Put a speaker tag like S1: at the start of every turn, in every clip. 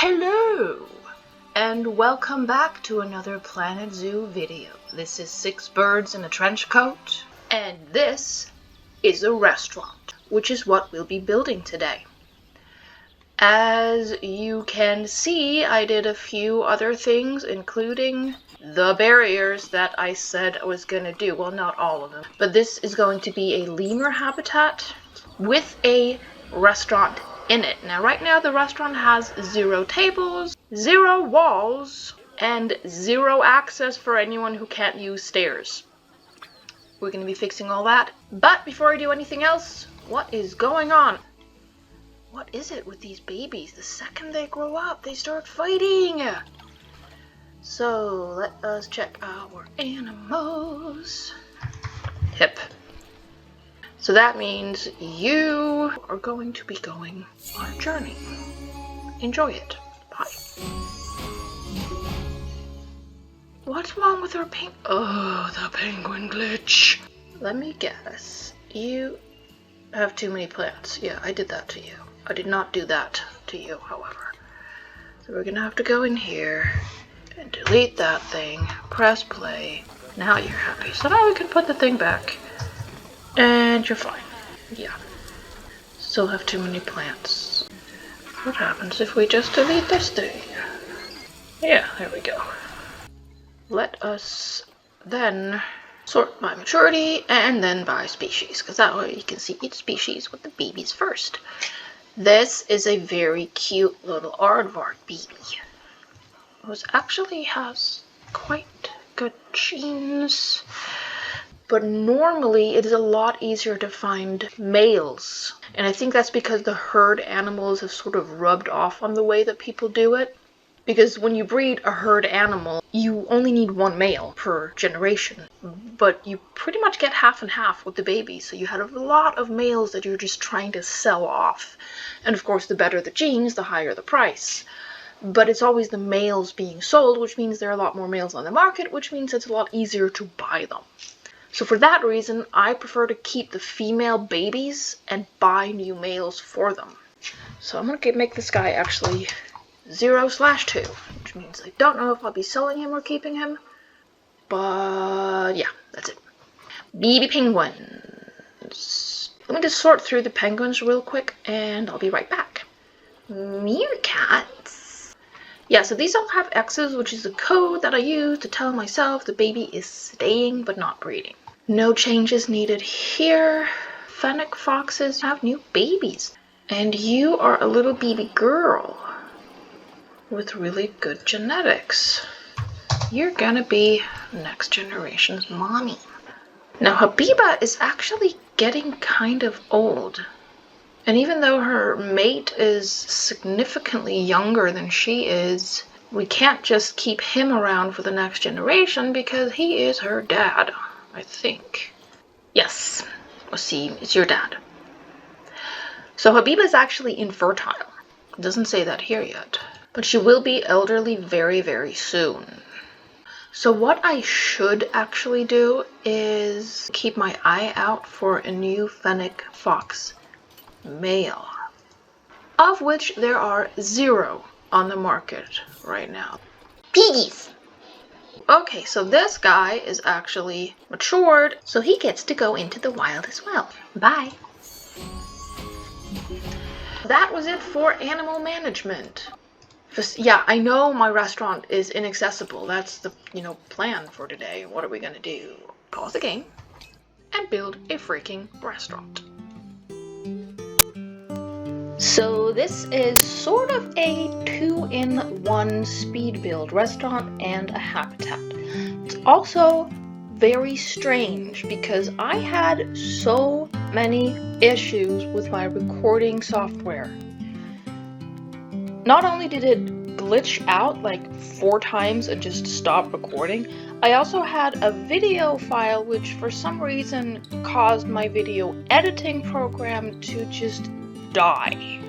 S1: Hello, and welcome back to another Planet Zoo video. This is 6 birds in a trench coat, and this is a restaurant, which is what we'll be building today. As you can see, I did a few other things, including the barriers that I said I was going to do. Well, not all of them, but this is going to be a lemur habitat with a restaurant in it. Now, right now, the restaurant has 0 tables, 0 walls, and 0 access for anyone who can't use stairs. We're going to be fixing all that. But before I do anything else, what is going on? What is it with these babies? The second they grow up, they start fighting. So, let us check our animals. Hip. So that means you are going to be going on a journey. Enjoy it. Bye. What's wrong with our Oh, the penguin glitch. Let me guess. You have too many plants. Yeah, I did that to you. I did not do that to you, however. So we're gonna have to go in here and delete that thing. Press play. Now you're happy. So now we can put the thing back. And you're fine. Yeah. Still have too many plants. What happens if we just delete this thing? Yeah, there we go. Let us then sort by maturity and then by species, because that way you can see each species with the babies first. This is a very cute little aardvark baby, who actually has quite good genes. But normally it is a lot easier to find males. And I think that's because the herd animals have sort of rubbed off on the way that people do it. Because when you breed a herd animal, you only need 1 male per generation. But you pretty much get half and half with the babies. So you have a lot of males that you're just trying to sell off. And of course, the better the genes, the higher the price. But it's always the males being sold, which means there are a lot more males on the market, which means it's a lot easier to buy them. So for that reason, I prefer to keep the female babies and buy new males for them. So I'm going to make this guy actually 0/2, which means I don't know if I'll be selling him or keeping him. But yeah, that's it. Baby penguins. Let me just sort through the penguins real quick and I'll be right back. Meerkats. Yeah, so these all have X's, which is the code that I use to tell myself the baby is staying but not breeding. No changes needed here. Fennec foxes have new babies. And you are a little baby girl with really good genetics. You're gonna be next generation's mommy. Now Habiba is actually getting kind of old. And even though her mate is significantly younger than she is, we can't just keep him around for the next generation because he is her dad. I think. Yes. Well, see, it's your dad. So Habiba is actually infertile. It doesn't say that here yet. But she will be elderly very, very soon. So what I should actually do is keep my eye out for a new fennec fox male, of which there are 0 on the market right now. Piggies! Okay, so this guy is actually matured, so he gets to go into the wild as well. Bye. That was it for animal management. Yeah, I know my restaurant is inaccessible. That's the, plan for today. What are we gonna do? Pause the game and build a freaking restaurant. So this is sort of a 2-in-1 speed build restaurant and a habitat. It's also very strange because I had so many issues with my recording software. Not only did it glitch out like 4 times and just stop recording, I also had a video file which for some reason caused my video editing program to just die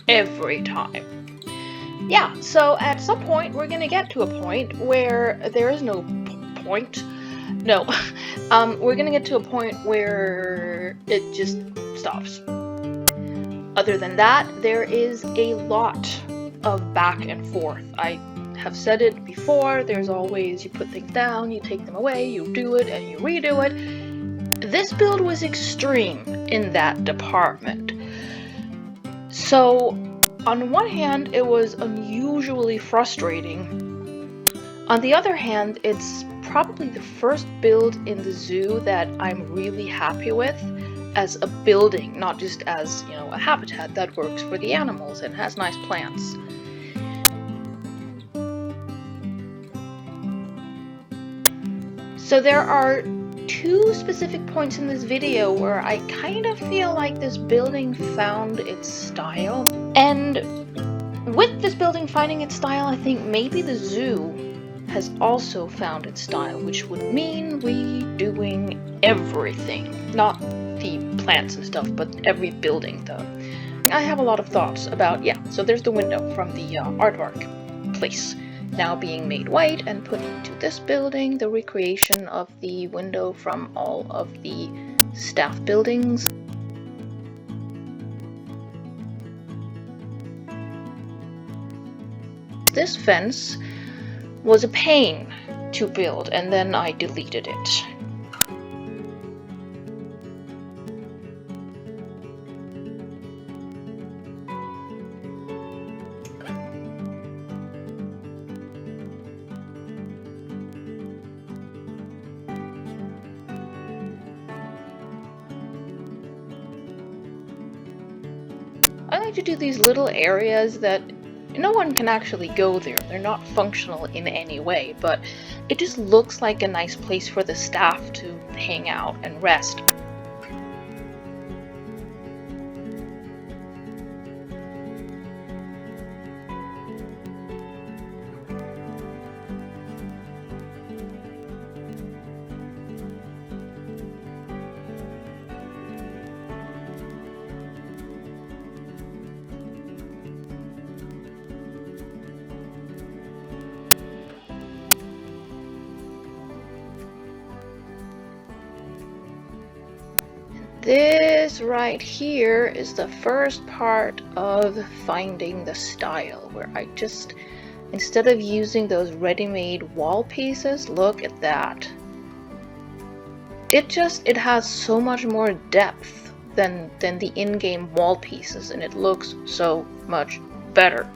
S1: every time. Yeah, so at some point we're gonna get to a point where there is no point. No, we're gonna get to a point where it just stops. Other than that, there is a lot of back and forth. I have said it before, there's always, you put things down, you take them away, you do it, and you redo it. This build was extreme in that department. So, on one hand, it was unusually frustrating. On the other hand, it's probably the first build in the zoo that I'm really happy with as a building, not just as, you know, a habitat that works for the animals and has nice plants. So there are two specific points in this video where I kind of feel like this building found its style. And with this building finding its style, I think maybe the zoo has also found its style, which would mean redoing everything. Not the plants and stuff, but every building though. I have a lot of thoughts about, yeah, so there's the window from the aardvark place now being made white and put into this building, the recreation of the window from all of the staff buildings. This fence was a pain to build, and then I deleted it. I like to do these little areas that no one can actually go there. They're not functional in any way, but it just looks like a nice place for the staff to hang out and rest. This right here is the first part of finding the style, where I just, instead of using those ready-made wall pieces, look at that. It has so much more depth than the in-game wall pieces, and it looks so much better.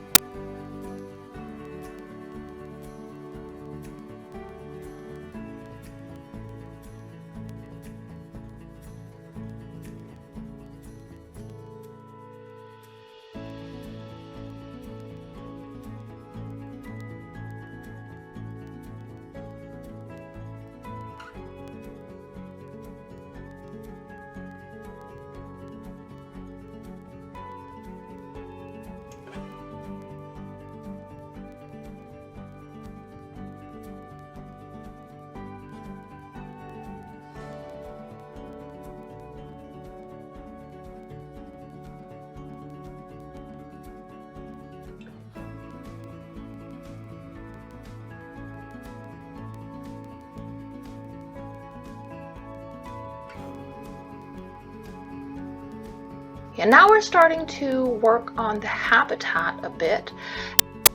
S1: Yeah, now we're starting to work on the habitat a bit.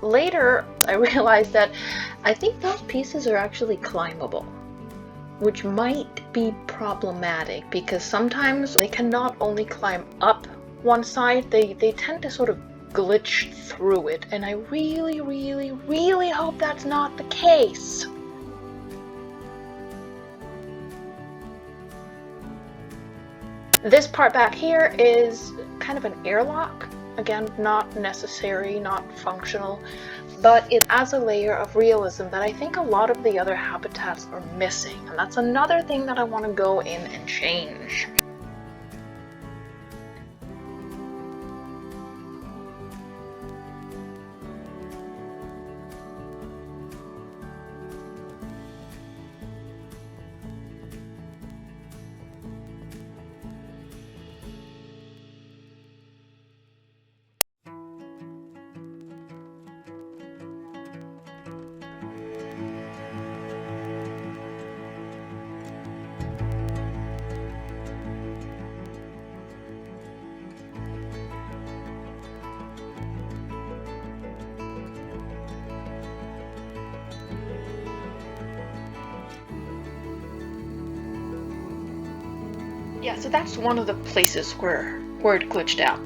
S1: Later, I realized that I think those pieces are actually climbable, which might be problematic because sometimes they can not only climb up one side, they tend to sort of glitch through it, and I really, really, really hope that's not the case. This part back here is kind of an airlock. Again, not necessary, not functional, but it adds a layer of realism that I think a lot of the other habitats are missing, and that's another thing that I want to go in and change. Yeah, so that's one of the places where it glitched out.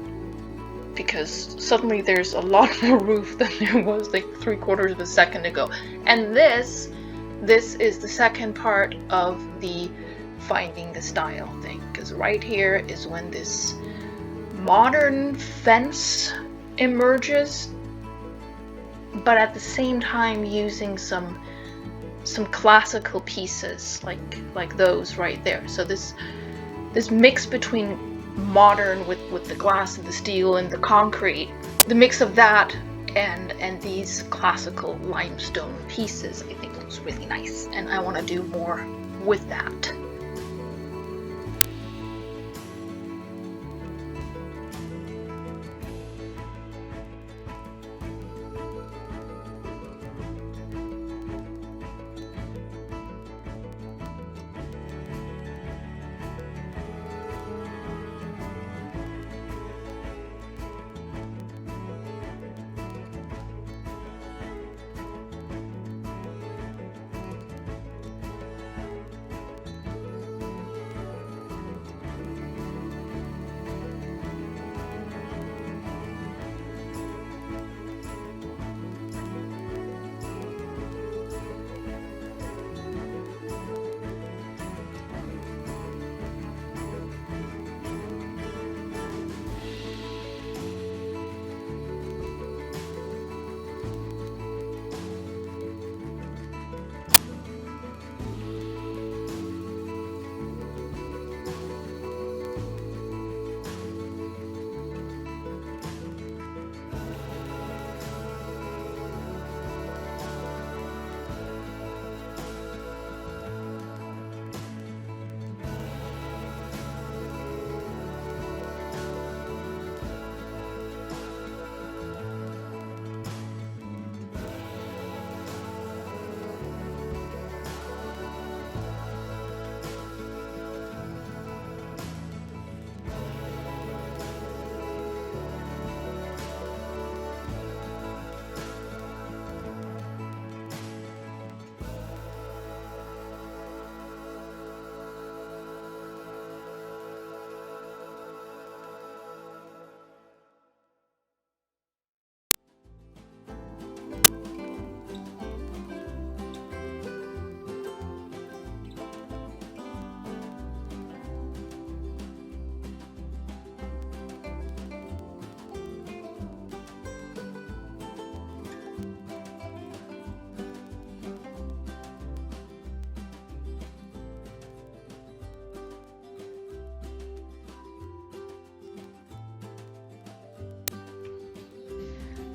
S1: Because suddenly there's a lot more roof than there was like 3/4 of a second ago. And this is the second part of the finding the style thing. Because right here is when this modern fence emerges, but at the same time using some classical pieces like those right there. So this mix between modern with the glass and the steel and the concrete, the mix of that and these classical limestone pieces, I think looks really nice, and I want to do more with that.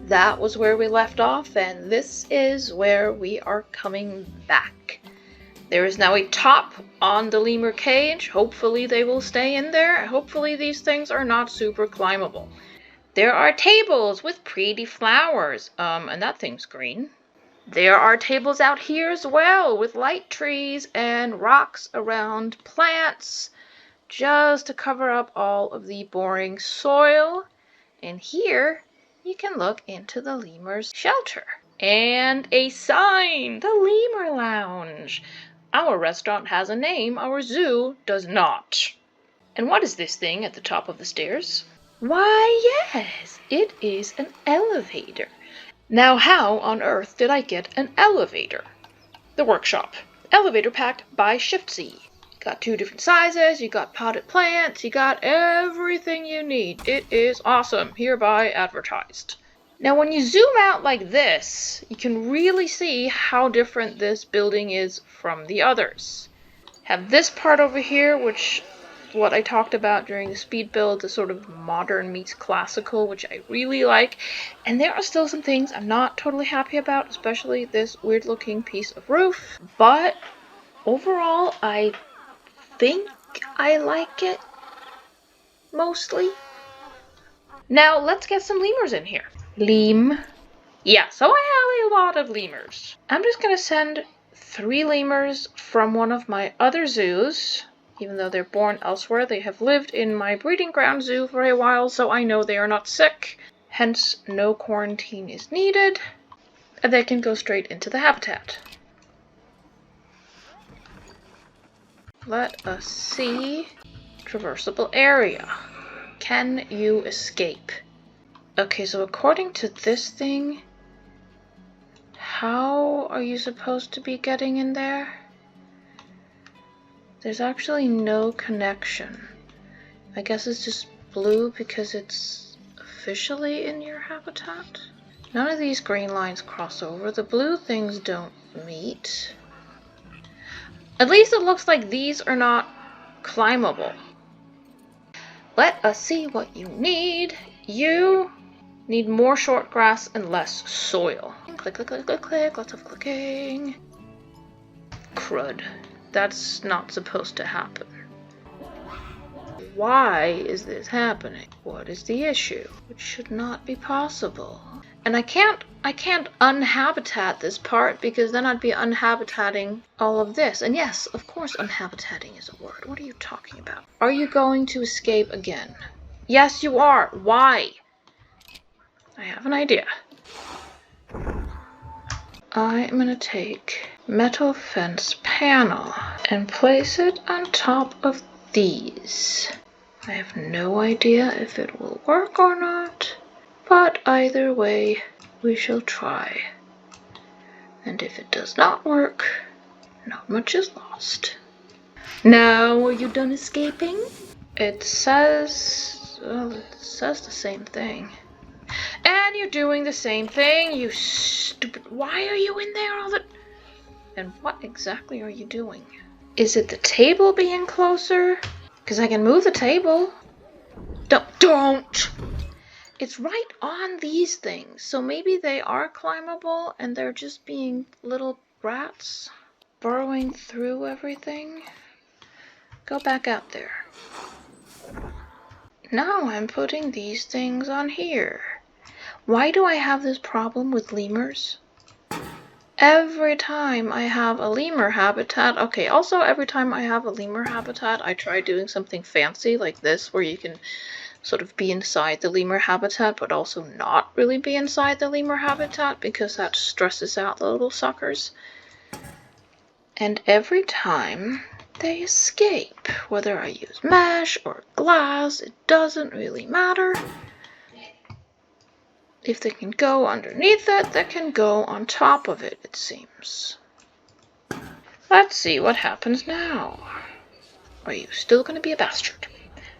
S1: That was where we left off, and this is where we are coming back. There is now a top on the lemur cage. Hopefully they will stay in there. Hopefully these things are not super climbable. There are tables with pretty flowers. And that thing's green. There are tables out here as well with light trees and rocks around plants, just to cover up all of the boring soil. And here you can look into the lemur's shelter. And a sign! The Lemur Lounge! Our restaurant has a name, our zoo does not. And what is this thing at the top of the stairs? Why, yes, it is an elevator. Now how on earth did I get an elevator? The workshop. Elevator packed by Shift-Z. Got 2 different sizes, you got potted plants, you got everything you need. It is awesome, hereby advertised. Now when you zoom out like this, you can really see how different this building is from the others. Have this part over here, which what I talked about during the speed build, the sort of modern meets classical, which I really like. And there are still some things I'm not totally happy about, especially this weird looking piece of roof. But overall, I think I like it, mostly. Now, let's get some lemurs in here. Yeah, so I have a lot of lemurs. I'm just gonna send 3 lemurs from one of my other zoos. Even though they're born elsewhere, they have lived in my breeding ground zoo for a while, so I know they are not sick. Hence, no quarantine is needed, and they can go straight into the habitat. Let us see. traversable area. Can you escape? Okay, so according to this thing, how are you supposed to be getting in there? There's actually no connection. I guess it's just blue because it's officially in your habitat. None of these green lines cross over. The blue things don't meet. At least it looks like these are not climbable. Let us see what you need. You need more short grass and less soil. Click, click, click, click, click. Lots of clicking. Crud. That's not supposed to happen. Why is this happening? What is the issue? It should not be possible. And I can't unhabitat this part because then I'd be unhabitating all of this. And yes, of course unhabitating is a word. What are you talking about? Are you going to escape again? Yes, you are. Why? I have an idea. I am going to take metal fence panel and place it on top of these. I have no idea if it will work or not, but either way, we shall try. And if it does not work, not much is lost. Now, are you done escaping? It says, well, it says the same thing. And you're doing the same thing, you stupid. Why are you in there all the... And what exactly are you doing? Is it the table being closer? Because I can move the table. Don't! It's right on these things, so maybe they are climbable and they're just being little rats burrowing through everything. Go back out there. Now I'm putting these things on here. Why do I have this problem with lemurs? Every time I have a lemur habitat, okay, also every time I have a lemur habitat, I try doing something fancy like this where you can sort of be inside the lemur habitat, but also not really be inside the lemur habitat because that stresses out the little suckers. And every time they escape, whether I use mesh or glass, it doesn't really matter. If they can go underneath it, they can go on top of it, it seems. Let's see what happens now. Are you still going to be a bastard?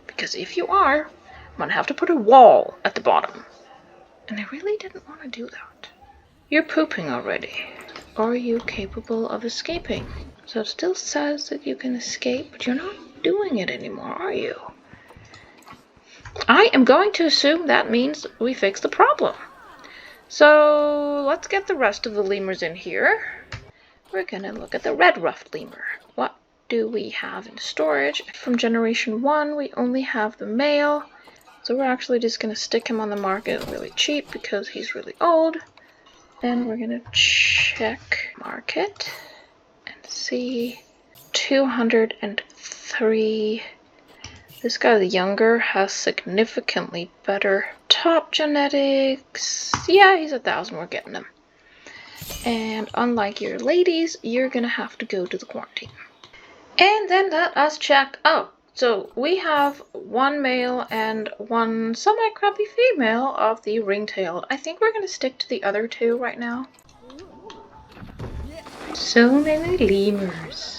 S1: Because if you are, I'm going to have to put a wall at the bottom. And I really didn't want to do that. You're pooping already. Are you capable of escaping? So it still says that you can escape, but you're not doing it anymore, are you? I am going to assume that means we fix the problem. So let's get the rest of the lemurs in here. We're going to look at the red-ruffed lemur. What do we have in storage? From generation 1, we only have the male. So we're actually just going to stick him on the market really cheap because he's really old. And we're going to check market and see 203. This guy, the younger, has significantly better top genetics. Yeah, he's 1,000. We're getting him. And unlike your ladies, you're going to have to go to the quarantine. And then let us check. Oh, so we have one male and one semi-crappy female of the ring-tailed. I think we're going to stick to the other two right now. So many lemurs.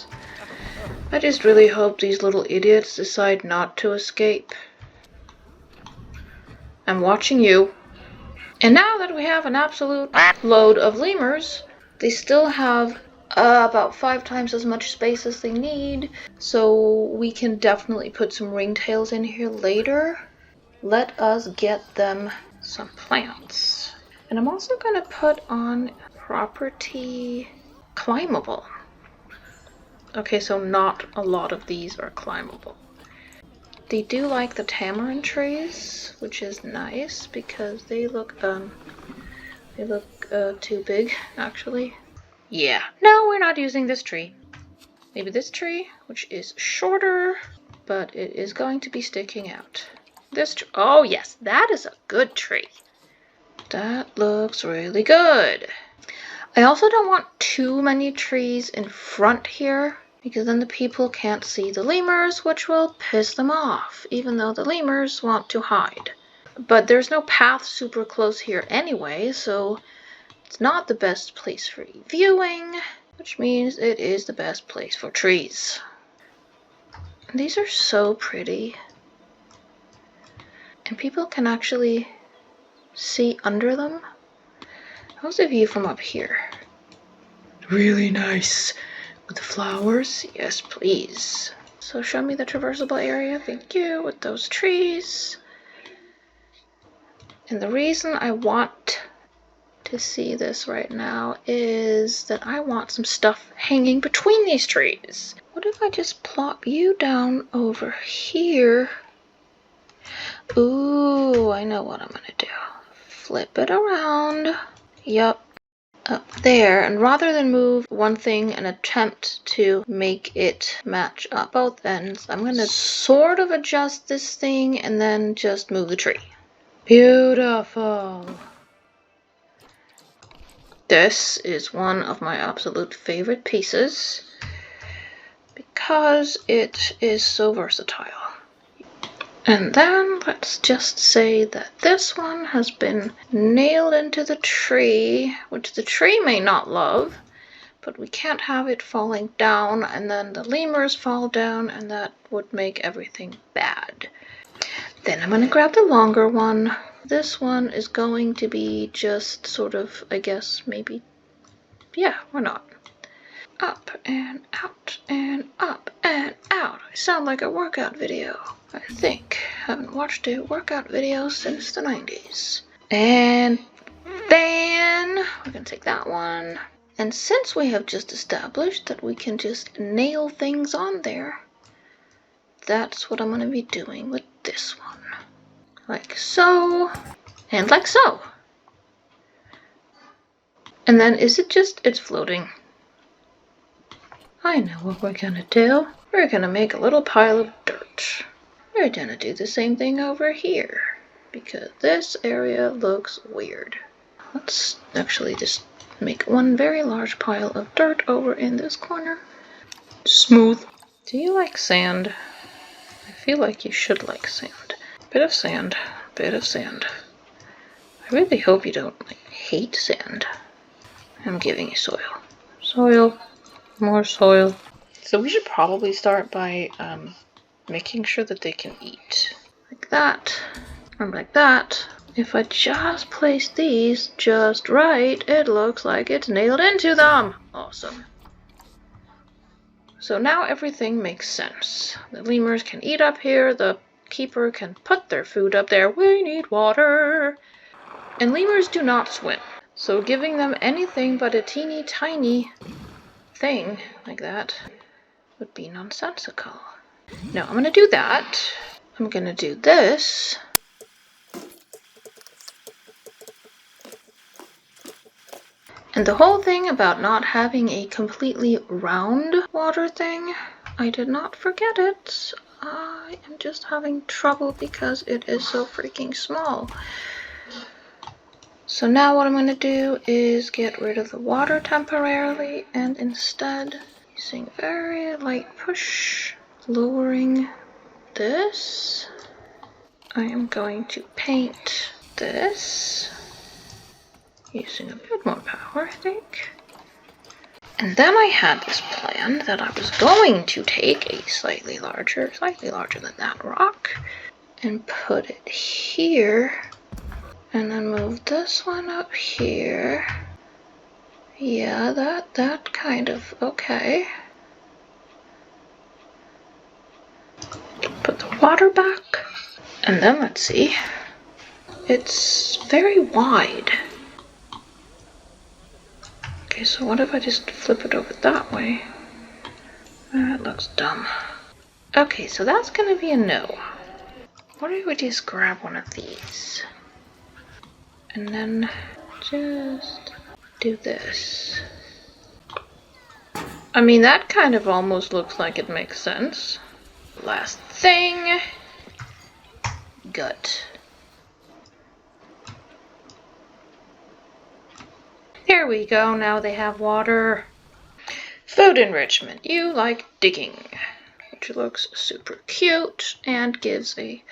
S1: I just really hope these little idiots decide not to escape. I'm watching you. And now that we have an absolute load of lemurs, they still have about 5 times as much space as they need. So we can definitely put some ringtails in here later. Let us get them some plants. And I'm also going to put on property climbable. Okay, so not a lot of these are climbable. They do like the tamarind trees, which is nice because they look too big, actually. Yeah, no, we're not using this tree. Maybe this tree, which is shorter, but it is going to be sticking out. This tree, oh yes, that is a good tree. That looks really good. I also don't want too many trees in front here, because then the people can't see the lemurs, which will piss them off, even though the lemurs want to hide. But there's no path super close here anyway, so it's not the best place for viewing, which means it is the best place for trees. These are so pretty. And people can actually see under them. How's the view from up here? Really nice. With the flowers? Yes, please. So show me the traversable area. Thank you. With those trees. And the reason I want to see this right now is that I want some stuff hanging between these trees. What if I just plop you down over here? Ooh, I know what I'm gonna do. Flip it around. Yup. Up there, and rather than move one thing and attempt to make it match up both ends, I'm gonna sort of adjust this thing and then just move the tree. Beautiful. This is one of my absolute favorite pieces because it is so versatile. And then let's just say that this one has been nailed into the tree, which the tree may not love, but we can't have it falling down and then the lemurs fall down and that would make everything bad. Then I'm gonna grab the longer one. This one is going to be just sort of, I guess, maybe, yeah, why not? Up and out and up and out. I sound like a workout video. I think. Haven't watched a workout video since the 90s. And then we're gonna take that one. And since we have just established that we can just nail things on there, that's what I'm gonna be doing with this one. Like so, and like so. And then is it just, it's floating. I know what we're gonna do. We're gonna make a little pile of dirt. We're gonna do the same thing over here, because this area looks weird. Let's actually just make one very large pile of dirt over in this corner. Smooth. Do you like sand? I feel like you should like sand. Bit of sand, bit of sand. I really hope you don't hate sand. I'm giving you soil. Soil, more soil. So we should probably start by making sure that they can eat. Like that, or like that. If I just place these just right, it looks like it's nailed into them. Awesome. So now everything makes sense. The lemurs can eat up here, the keeper can put their food up there. We need water. And lemurs do not swim. So giving them anything but a teeny tiny thing like that would be nonsensical. No, I'm gonna do that. I'm gonna do this. And the whole thing about not having a completely round water thing, I did not forget it. I am just having trouble because it is so freaking small. So now what I'm going to do is get rid of the water temporarily and instead, using very light push, lowering this, I am going to paint this. Using a bit more power, I think. And then I had this plan that I was going to take a slightly larger than that rock, and put it here, and then move this one up here. Yeah, that kind of, okay. Put the water back, and then let's see. It's very wide. Okay, so what if I just flip it over that way? That looks dumb. Okay, so that's gonna be a no. What if we just grab one of these? And then just do this. I mean, that kind of almost looks like it makes sense. Last thing. Gut. There we go, now they have water. Food enrichment. You like digging, which looks super cute and gives a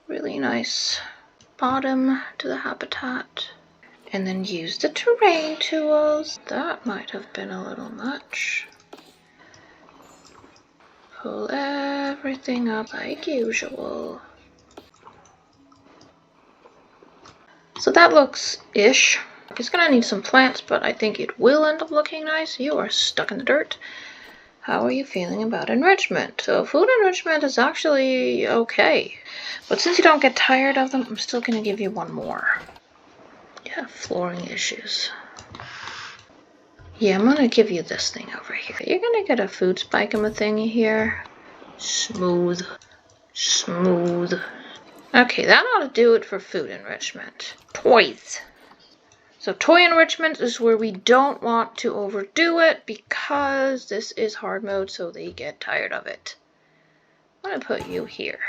S1: really nice bottom to the habitat. And then use the terrain tools. That might have been a little much. Pull everything up like usual. So that looks ish. It's gonna need some plants, but I think it will end up looking nice. You are stuck in the dirt. How are you feeling about enrichment? So food enrichment is actually okay. But since you don't get tired of them, I'm still gonna give you one more. You have flooring issues. Yeah, I'm gonna give you this thing over here. You're gonna get a food spike in the thingy here. Smooth. Smooth. Okay, that ought to do it for food enrichment. Toys. So toy enrichment is where we don't want to overdo it because this is hard mode, so they get tired of it. I'm gonna put you here.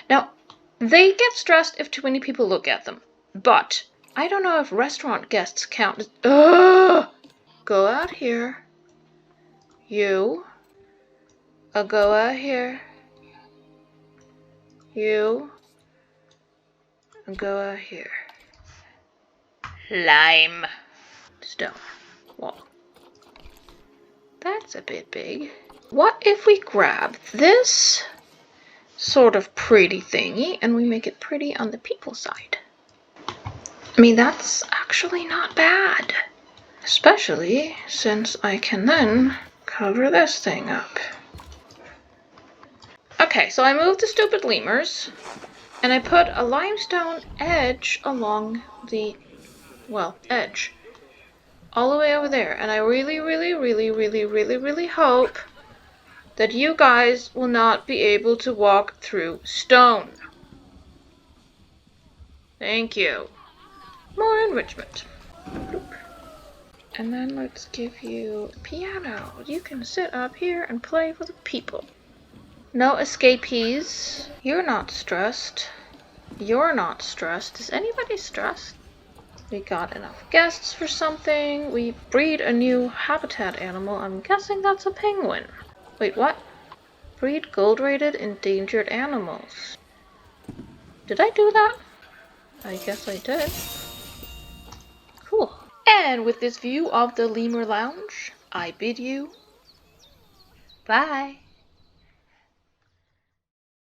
S1: Now, they get stressed if too many people look at them, but I don't know if restaurant guests count as... Ugh! Go out here. You. Go out here. You. Go out here. Lime. Stone. Wall. That's a bit big. What if we grab this sort of pretty thingy and we make it pretty on the people side? I mean, that's actually not bad. Especially since I can then cover this thing up. Okay, so I moved the stupid lemurs and I put a limestone edge along the, well, edge. All the way over there. And I really hope that you guys will not be able to walk through stone. Thank you. More enrichment. Bloop. And then let's give you a piano. You can sit up here and play for the people. No escapees. You're not stressed. You're not stressed. Is anybody stressed? We got enough guests for something. We breed a new habitat animal. I'm guessing that's a penguin. Wait, what? Breed gold-rated endangered animals. Did I do that? I guess I did. Cool. And with this view of the Lemur Lounge, I bid you bye.